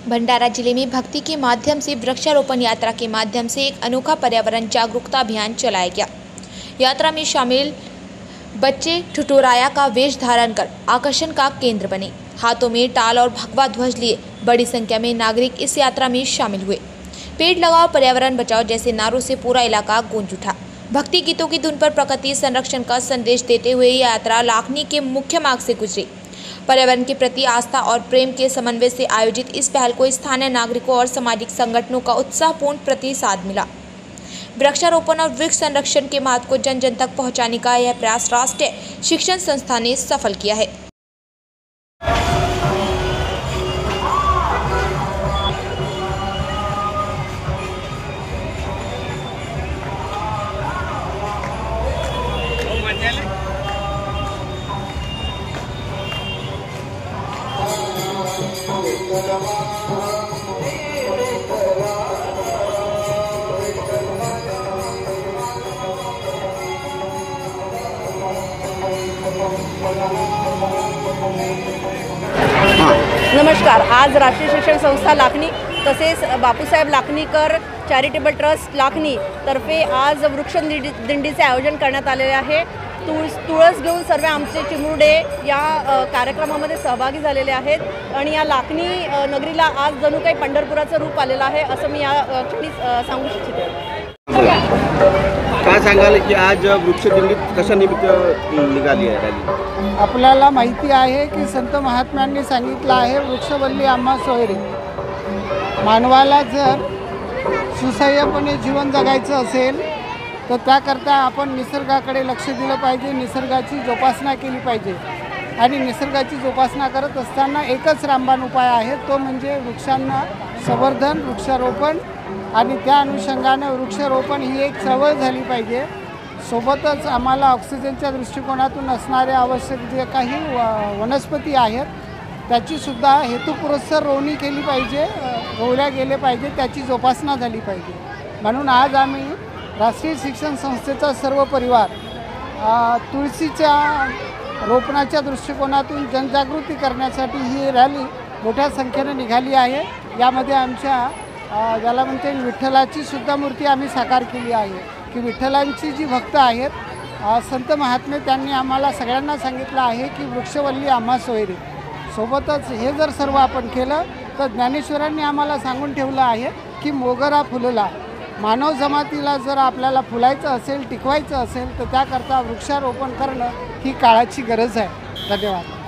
भंडारा जिले में भक्ति के माध्यम से वृक्षारोपण यात्रा के माध्यम से एक अनोखा पर्यावरण जागरूकता अभियान चलाया गया। यात्रा में शामिल बच्चे ठुठुराया का वेश धारण कर आकर्षण का केंद्र बने। हाथों में टाल और भगवा ध्वज लिए बड़ी संख्या में नागरिक इस यात्रा में शामिल हुए। पेड़ लगाओ पर्यावरण बचाओ जैसे नारों से पूरा इलाका गूंज उठा। भक्ति गीतों की धुन पर प्रकृति संरक्षण का संदेश देते हुए यह यात्रा लाखनी के मुख्य मार्ग से गुजरी। पर्यावरण के प्रति आस्था और प्रेम के समन्वय से आयोजित इस पहल को स्थानीय नागरिकों और सामाजिक संगठनों का उत्साहपूर्ण प्रतिसाद मिला। वृक्षारोपण और वृक्ष संरक्षण के महत्व को जन जन तक पहुंचाने का यह प्रयास राष्ट्रीय शिक्षण संस्था ने सफल किया है। नमस्कार। आज राष्ट्रीय शिक्षण संस्था लाखनी तसेच बापूसाहेब लाखनीकर चॅरिटेबल ट्रस्ट लाखनी तर्फे आज वृक्ष दिंडीचे आयोजन करण्यात आलेले आहे। तुळस घेऊन सर्व आमचे चिमुरडे या कार्यक्रमामध्ये सहभागी झालेले आहेत आणि या लाखनी नगरीला आज जणू काही पंढरपुराचं रूप आलेलं आहे असं मी या क्षणी सांगू इच्छिते। काय सांगाल की आज वृक्ष दिंडी कशा निमित्त निघाली आहे रॅली? आपल्याला माहिती आहे की संत महात्म्यांनी सांगितलं आहे वृक्षवल्ली आम्हा सोयरे। मानवाला जर सुसह्यपणे जीवन जगायचं असेल तर त्याकरता आपण निसर्गाकडे लक्ष दिलं पाहिजे, निसर्गाची जोपासना केली पाहिजे आणि निसर्गाची जोपासना करत असताना एकच रामबाण उपाय आहे, तो म्हणजे वृक्षांना संवर्धन, वृक्षारोपण आणि त्या अनुषंगाने वृक्षारोपण ही एक चळवळ झाली पाहिजे। सोबतच आम्हाला ऑक्सिजनच्या दृष्टिकोनातून असणारे आवश्यक जे काही वनस्पती आहेत त्याचीसुद्धा हेतुपुरस्सर रोवणी केली पाहिजे, रोवल्या गेले पाहिजे, त्याची जोपासना झाली पाहिजे। म्हणून आज आम्ही राष्ट्रीय शिक्षण संस्थेचा सर्व परिवार तुळशीच्या रोपणाच्या दृष्टिकोनातून जनजागृती करण्यासाठी ही रॅली मोठ्या संख्येने निघाली आहे। यामध्ये आमच्या ज्याला म्हणते विठ्ठलाची सुद्धा मूर्ती आम्ही साकार केली आहे की विठ्ठलांची जी भक्त आहेत संत महात्मे त्यांनी आम्हाला सगळ्यांना सांगितलं आहे की वृक्षवल्ली आम्हा सोयरे। सोबतच हे जर सर्व आपण केलं तर ज्ञानेश्वरांनी आम्हाला सांगून ठेवलं आहे की मोगरा फुलला। मानव जमातीला जर आपल्याला फुलायचं असेल, टिकवायचं असेल तर त्याकरता वृक्षारोपण करणं ही काळाची गरज आहे। धन्यवाद।